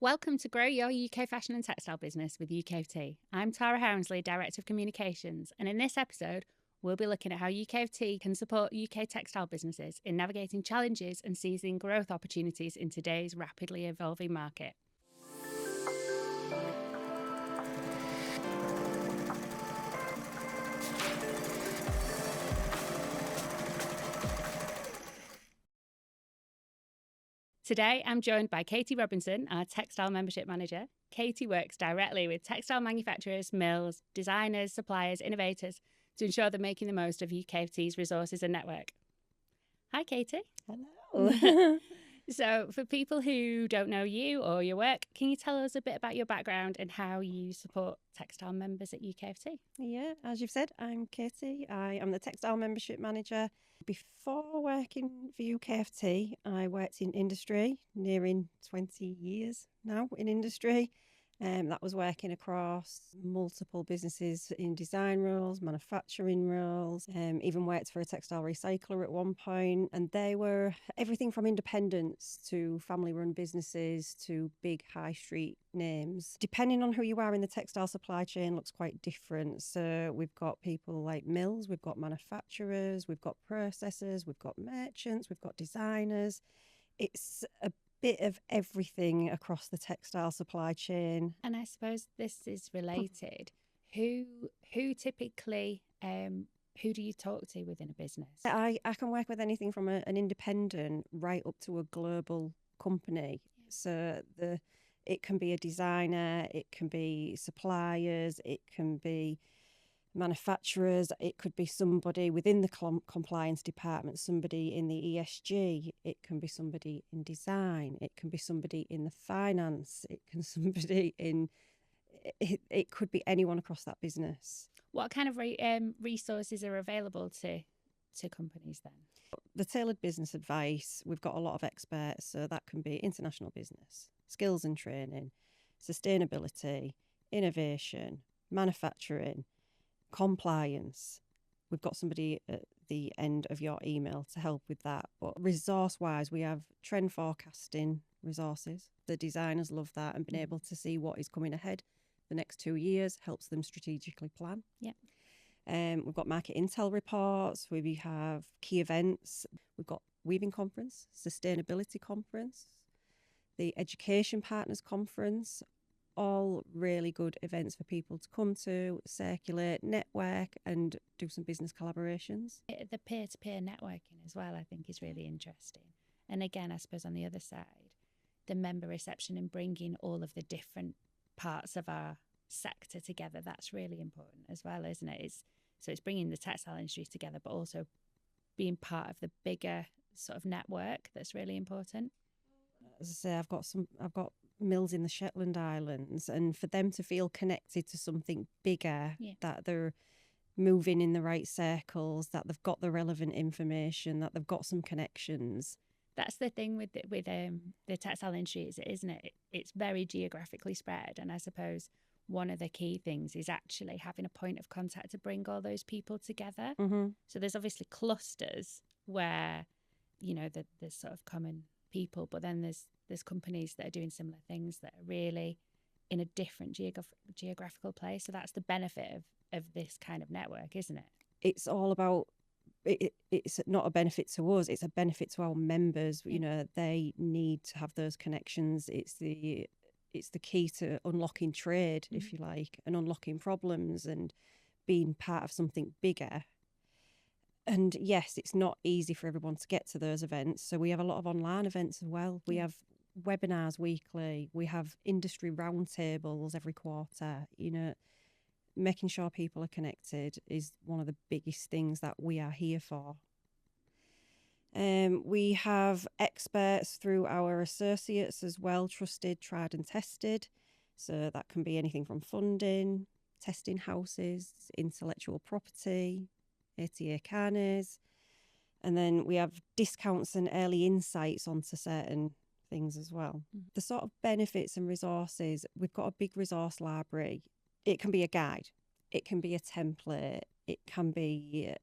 Welcome to Grow Your UK Fashion and Textile Business with UKFT. I'm Tara Hounsley, Director of Communications, and in this episode, we'll be looking at how UKFT can support UK textile businesses in navigating challenges and seizing growth opportunities in today's rapidly evolving market. Today, I'm joined by Katie Robinson, our Textile Membership Manager. Katie works directly with textile manufacturers, mills, designers, suppliers, innovators to ensure they're making the most of UKFT's resources and network. Hi, Katie. Hello. So, for people who don't know you or your work, can you tell us a bit about your background and how you support textile members at UKFT? Yeah, as you've said, I'm Katie. I am the Textile Membership Manager. Before working for UKFT, I worked in industry, nearing 20 years now in industry. That was working across multiple businesses in design roles, manufacturing roles, even worked for a textile recycler at one point. And they were everything from independents to family-run businesses to big high street names. Depending on who you are in the textile supply chain, looks quite different. So we've got people like mills, we've got manufacturers, we've got processors, we've got merchants, we've got designers. It's a bit of everything across the textile supply chain. And I suppose this is related. Who typically who do you talk to within a business? I can work with anything from an independent right up to a global company. So it can be a designer, it can be suppliers, it can be manufacturers, it could be somebody within the compliance department, somebody in the ESG, it can be somebody in design, it can be somebody in the finance, it can somebody in it could be anyone across that business. What kind of resources are available to companies then? The tailored business advice, we've got a lot of experts, so that can be international business, skills and training, sustainability, innovation, manufacturing, compliance. We've got somebody at the end of your email to help with that. But resource wise, we have trend forecasting resources. The designers love that, and being able to see what is coming ahead the next 2 years helps them strategically plan. Yeah. We've got market intel reports, we have key events, we've got weaving conference, sustainability conference, the education partners conference, all really good events for people to come to, circulate, network, and do some business collaborations. The peer-to-peer networking as well, I think, is really interesting. And again, I suppose on the other side, the member reception and bringing all of the different parts of our sector together, that's really important as well, isn't it? It's bringing the textile industry together, but also being part of the bigger sort of network that's really important. As I say, I've got mills in the Shetland Islands, and for them to feel connected to something bigger, that they're moving in the right circles, that they've got the relevant information, that they've got some connections. That's the thing with the textile industry, isn't it? It's very geographically spread, and I suppose one of the key things is actually having a point of contact to bring all those people together. Mm-hmm. So there's obviously clusters where, there's sort of common people, but then there's companies that are doing similar things that are really in a different geographical place. So that's the benefit of this kind of network, isn't it? It's all about it's not a benefit to us, it's a benefit to our members. They need to have those connections. It's the key to unlocking trade, if you like, and unlocking problems and being part of something bigger. And yes, it's not easy for everyone to get to those events. So we have a lot of online events as well. We have webinars weekly. We have industry roundtables every quarter. Making sure people are connected is one of the biggest things that we are here for. We have experts through our associates as well, trusted, tried and tested. So that can be anything from funding, testing houses, intellectual property, ATA carnets. And then we have discounts and early insights onto certain things as well. The sort of benefits and resources, we've got a big resource library. It can be a guide, it can be a template, it can be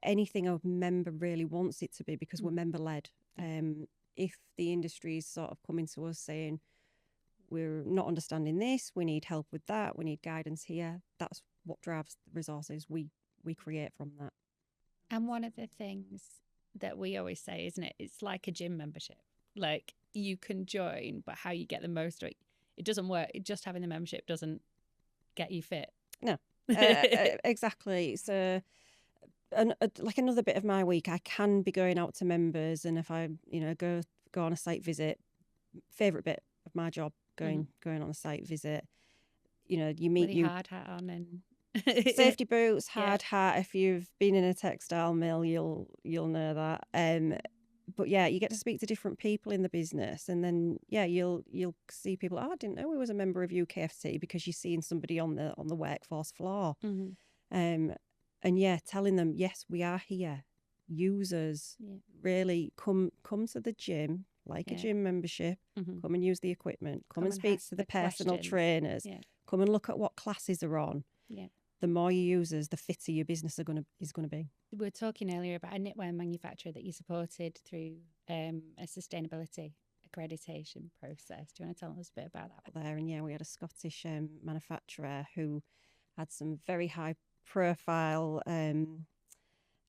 anything a member really wants it to be, because we're member led. If the industry is sort of coming to us saying, we're not understanding this, we need help with that, we need guidance here. That's what drives the resources we create from that. And one of the things that we always say, isn't it? It's like a gym membership. Like you can join, but how you get the most of it, it doesn't work. Just having the membership doesn't get you fit. No, exactly. So, like another bit of my week, I can be going out to members, and if I, go on a site visit, favorite bit of my job, going on a site visit. You meet with your hard hat on and safety boots, hard hat. If you've been in a textile mill, you'll know that. But yeah, you get to speak to different people in the business, and then you'll see people. Oh, I didn't know we was a member of UKFT, because you're seeing somebody on the workforce floor. Mm-hmm. And telling them, yes, we are here. Users really come to the gym, like a gym membership. Mm-hmm. Come and use the equipment. Come and speak to the personal questions. trainers. Yeah. Come and look at what classes are on. Yeah. The more users, the fitter your business is gonna be. We were talking earlier about a knitwear manufacturer that you supported through a sustainability accreditation process. Do you want to tell us a bit about that? There, and we had a Scottish manufacturer who had some very high profile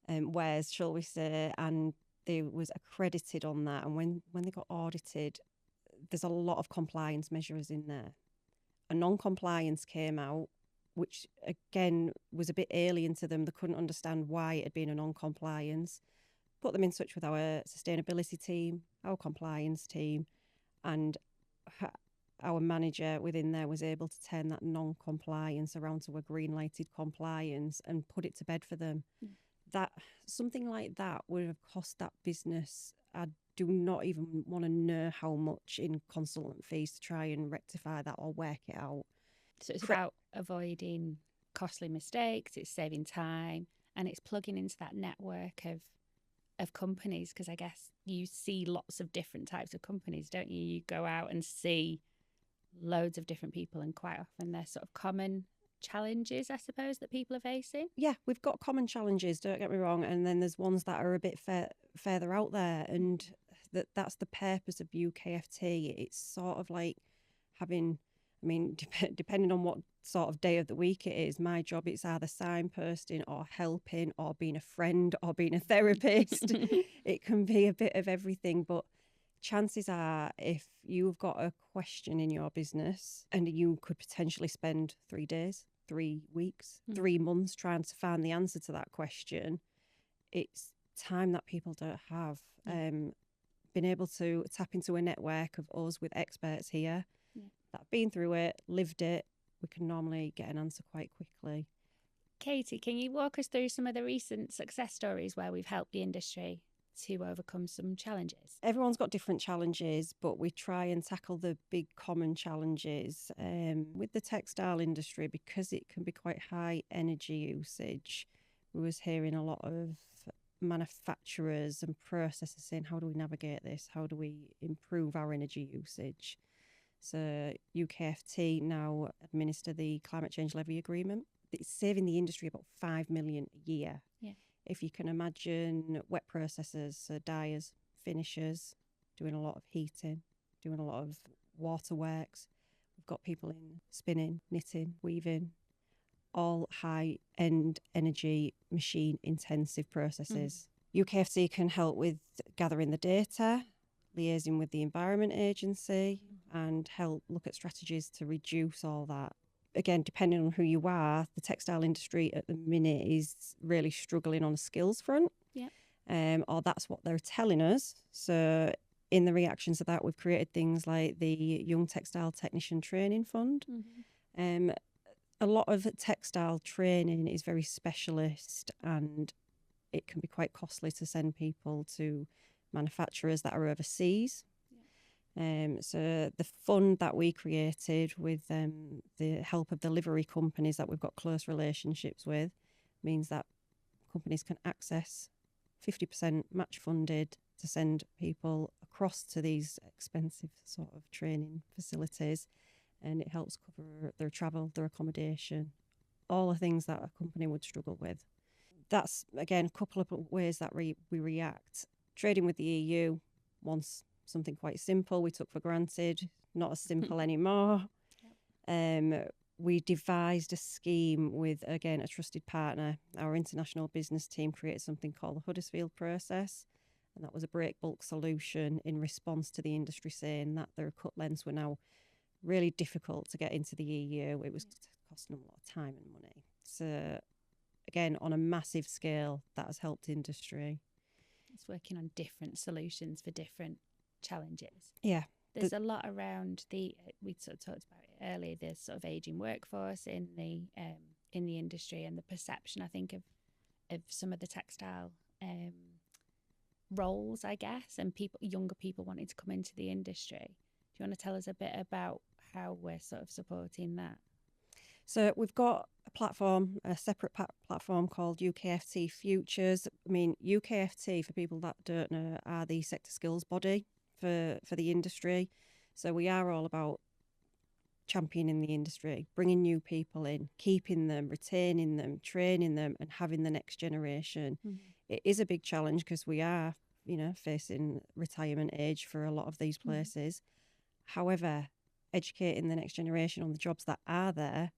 wares, shall we say, and they was accredited on that. And when they got audited, there's a lot of compliance measures in there. A non-compliance came out, which again was a bit alien to them. They couldn't understand why it had been a non-compliance. Put them in touch with our sustainability team, our compliance team, and our manager within there was able to turn that non-compliance around to a green-lighted compliance and put it to bed for them. That something like that would have cost that business, I do not even want to know how much, in consultant fees to try and rectify that or work it out. So it's about avoiding costly mistakes, it's saving time, and it's plugging into that network of companies, because I guess you see lots of different types of companies, don't you? You go out and see loads of different people, and quite often they're sort of common challenges, I suppose, that people are facing. Yeah, we've got common challenges, don't get me wrong, and then there's ones that are a bit further out there, and that's the purpose of UKFT. It's sort of like having, depending on what sort of day of the week it is, my job, it's either signposting or helping or being a friend or being a therapist. It can be a bit of everything, but chances are, if you've got a question in your business and you could potentially spend 3 days, 3 weeks, 3 months trying to find the answer to that question, it's time that people don't have. Been able to tap into a network of us with experts here that have been through it, lived it, we can normally get an answer quite quickly. Katie, can you walk us through some of the recent success stories where we've helped the industry to overcome some challenges? Everyone's got different challenges, but we try and tackle the big common challenges. With the textile industry, because it can be quite high energy usage, we was hearing a lot of manufacturers and processors saying, how do we navigate this? How do we improve our energy usage? So UKFT now administer the Climate Change Levy Agreement. It's saving the industry about 5 million a year. Yeah. If you can imagine wet processors, so dyers, finishers, doing a lot of heating, doing a lot of waterworks. We've got people in spinning, knitting, weaving, all high-end energy, machine-intensive processes. UKFT can help with gathering the data, liaising with the Environment Agency, and help look at strategies to reduce all that. Again, depending on who you are, the textile industry at the minute is really struggling on a skills front. Yeah. Or that's what they're telling us. So in the reactions to that, we've created things like the Young Textile Technician Training Fund. A lot of textile training is very specialist, and it can be quite costly to send people to manufacturers that are overseas. So the fund that we created with the help of delivery companies that we've got close relationships with means that companies can access 50% match funded to send people across to these expensive sort of training facilities, and it helps cover their travel, their accommodation, all the things that a company would struggle with. That's, again, a couple of ways that we react. Trading with the EU, once something quite simple we took for granted. not as simple anymore. We devised a scheme with, again, a trusted partner. Our international business team created something called the Huddersfield process, and that was a break bulk solution in response to the industry saying that their cut lengths were now really difficult to get into the EU. It was costing them a lot of time and money. So again, on a massive scale, that has helped industry. It's working on different solutions for different challenges. Yeah. There's a lot around we sort of talked about it earlier, the sort of aging workforce in the industry, and the perception, I think, of some of the textile roles, I guess, and younger people wanting to come into the industry. Do you want to tell us a bit about how we're sort of supporting that? So we've got a platform, a separate platform called UKFT Futures. I mean, UKFT, for people that don't know, are the sector skills body for the industry. So we are all about championing the industry, bringing new people in, keeping them, retaining them, training them, and having the next generation. It is a big challenge because we are, facing retirement age for a lot of these places. However, educating the next generation on the jobs that are there,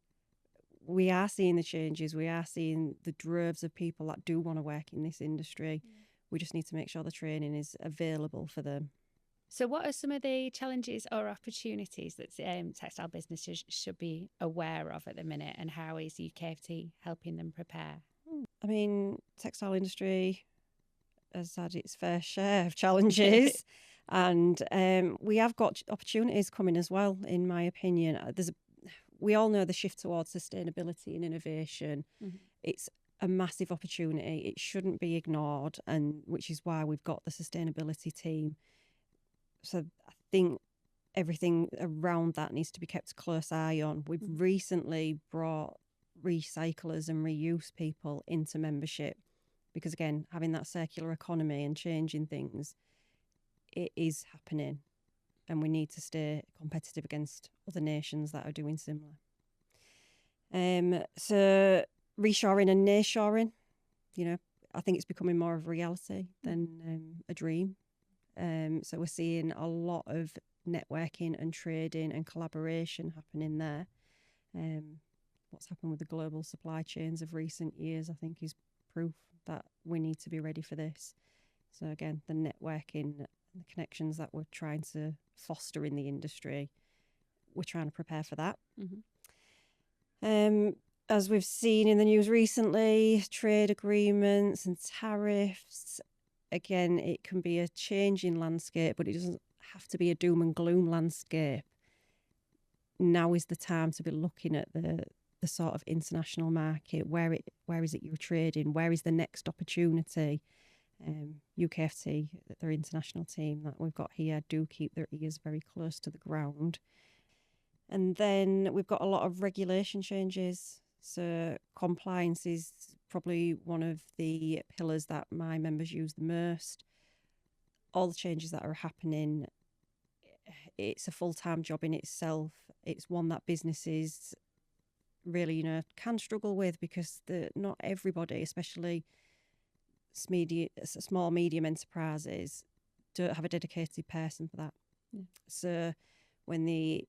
we are seeing the changes. We are seeing the droves of people that do want to work in this industry. We just need to make sure the training is available for them. So what are some of the challenges or opportunities that textile businesses should be aware of at the minute, and how is UKFT helping them prepare? I mean, textile industry has had its fair share of challenges. And we have got opportunities coming as well, in my opinion. We all know the shift towards sustainability and innovation. It's a massive opportunity. It shouldn't be ignored, and which is why we've got the sustainability team. So I think everything around that needs to be kept a close eye on. We've recently brought recyclers and reuse people into membership because, again, having that circular economy and changing things, it is happening, and we need to stay competitive against other nations that are doing similar. So reshoring and nearshoring, I think it's becoming more of a reality than a dream. So we're seeing a lot of networking and trading and collaboration happening there. What's happened with the global supply chains of recent years, I think, is proof that we need to be ready for this. So again, the networking, the connections that we're trying to foster in the industry, we're trying to prepare for that. As we've seen in the news recently, trade agreements and tariffs, again, it can be a changing landscape, but it doesn't have to be a doom and gloom landscape. Now is the time to be looking at the sort of international market. Where is it you're trading? Where is the next opportunity? UKFT, their international team that we've got here, do keep their ears very close to the ground. And then we've got a lot of regulation changes. So compliance is probably one of the pillars that my members use the most. All the changes that are happening, it's a full-time job in itself. It's one that businesses really, can struggle with because not everybody, especially small, medium enterprises, don't have a dedicated person for that. So when the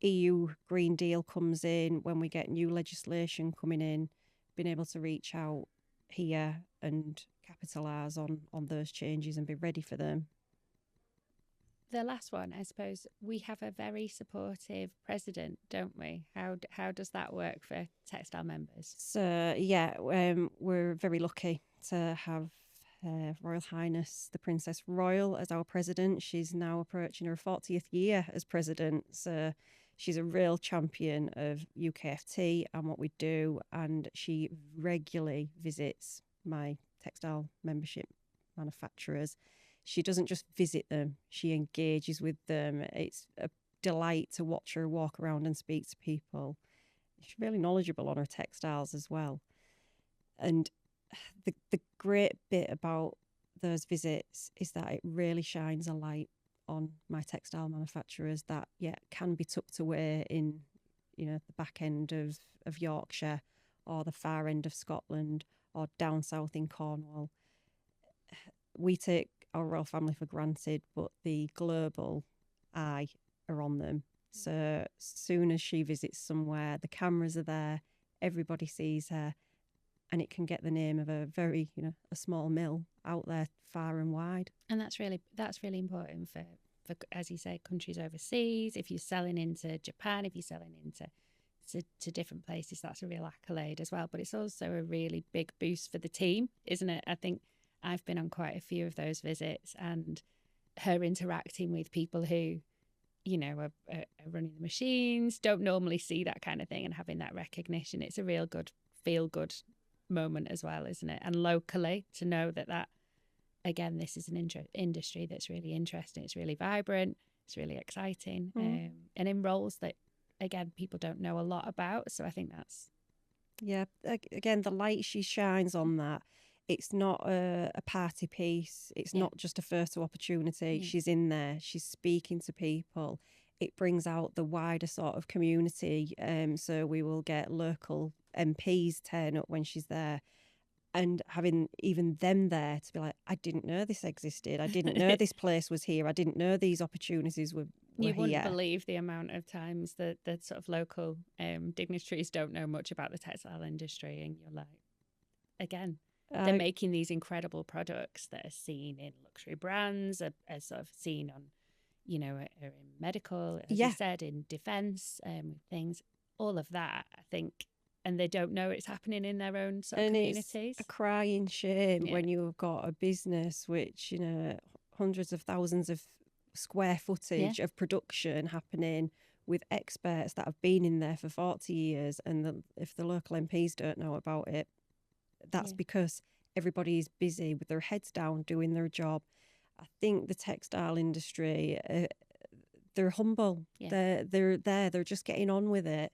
EU Green Deal comes in, when we get new legislation coming in, being able to reach out here and capitalise on those changes and be ready for them. The last one, I suppose, we have a very supportive president, don't we? How does that work for textile members? So, we're very lucky to have Royal Highness the Princess Royal as our president. She's now approaching her 40th year as president. So she's a real champion of UKFT and what we do, and she regularly visits my textile membership manufacturers. She doesn't just visit them, she engages with them. It's a delight to watch her walk around and speak to people. She's really knowledgeable on her textiles as well. And the great bit about those visits is that it really shines a light on my textile manufacturers that can be tucked away in the back end of Yorkshire or the far end of Scotland or down south in Cornwall. We take our royal family for granted, but the global eye are on them. So as soon as she visits somewhere, the cameras are there, everybody sees her, and it can get the name of a very, a small mill out there far and wide. And that's really important for, as you say, countries overseas. If you're selling into Japan, if you're selling into to different places, that's a real accolade as well. But it's also a really big boost for the team, isn't it? I think I've been on quite a few of those visits, and her interacting with people who, are running the machines, don't normally see that kind of thing, and having that recognition, it's a real good feel good moment as well, isn't it? And locally, to know that again, this is an industry that's really interesting, it's really vibrant, it's really exciting, and in roles that, again, people don't know a lot about. So I think that's... Yeah, again, the light she shines on that, it's not a party piece. It's not just a photo opportunity. She's in there. She's speaking to people. It brings out the wider sort of community. So we will get local MPs turn up when she's there, and having even them there to be like, I didn't know this existed. I didn't know this place was here. I didn't know these opportunities were you wouldn't here. believe the amount of times that the sort of local dignitaries don't know much about the textile industry, and you're like, again, they're making these incredible products that are seen in luxury brands, are sort of seen on, are in medical, as you said, in defence, things, all of that, I think. And they don't know it's happening in their own sort of communities. It's a crying shame when you've got a business which, hundreds of thousands of square footage of production happening with experts that have been in there for 40 years. And if the local MPs don't know about it, that's because everybody is busy with their heads down doing their job. I think the textile industry, they're humble. They're there. They're just getting on with it.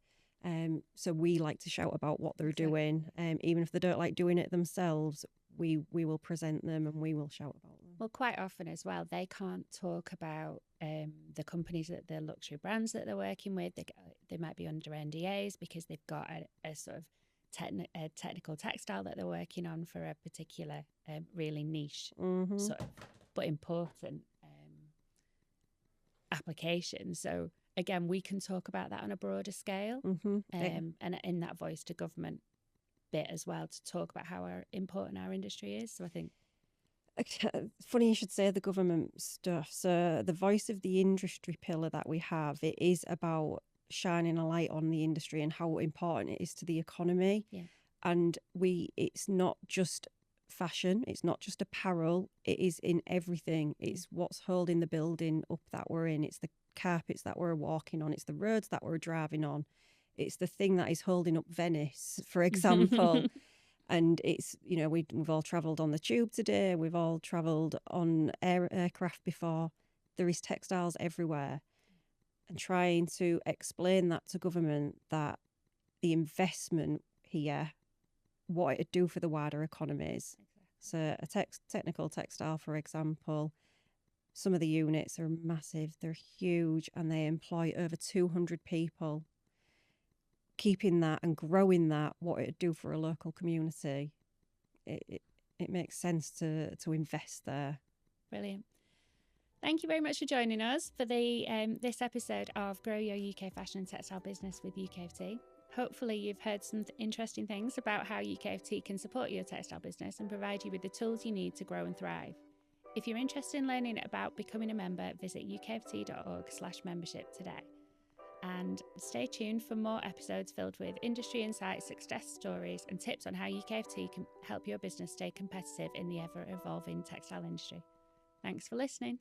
So we like to shout about what they're doing. Even if they don't like doing it themselves, we will present them and we will shout about them. Well, quite often as well, they can't talk about the companies, that the luxury brands that they're working with. They might be under NDAs because they've got a sort of technical textile that they're working on for a particular really niche sort of but important application. So again, we can talk about that on a broader scale, and in that voice to government bit as well, to talk about how important our industry is. So I think... Funny you should say the government stuff. So the voice of the industry pillar that we have, it is about shining a light on the industry and how important it is to the economy. And it's not just fashion, it's not just apparel, it is in everything. It's what's holding the building up that we're in, it's the carpets that we're walking on, it's the roads that we're driving on, it's the thing that is holding up Venice, for example. And it's, we've all travelled on the tube today, we've all travelled on aircraft before. There is textiles everywhere. And trying to explain that to government, that the investment here, what it'd do for the wider economies. So a technical textile, for example, some of the units are massive, they're huge, and they employ over 200 people. Keeping that and growing that, what it'd do for a local community, it makes sense to invest there. Brilliant. Thank you very much for joining us for the this episode of Grow Your UK Fashion and Textile Business with UKFT. Hopefully you've heard some interesting things about how UKFT can support your textile business and provide you with the tools you need to grow and thrive. If you're interested in learning about becoming a member, visit ukft.org/membership today. And stay tuned for more episodes filled with industry insights, success stories, and tips on how UKFT can help your business stay competitive in the ever-evolving textile industry. Thanks for listening.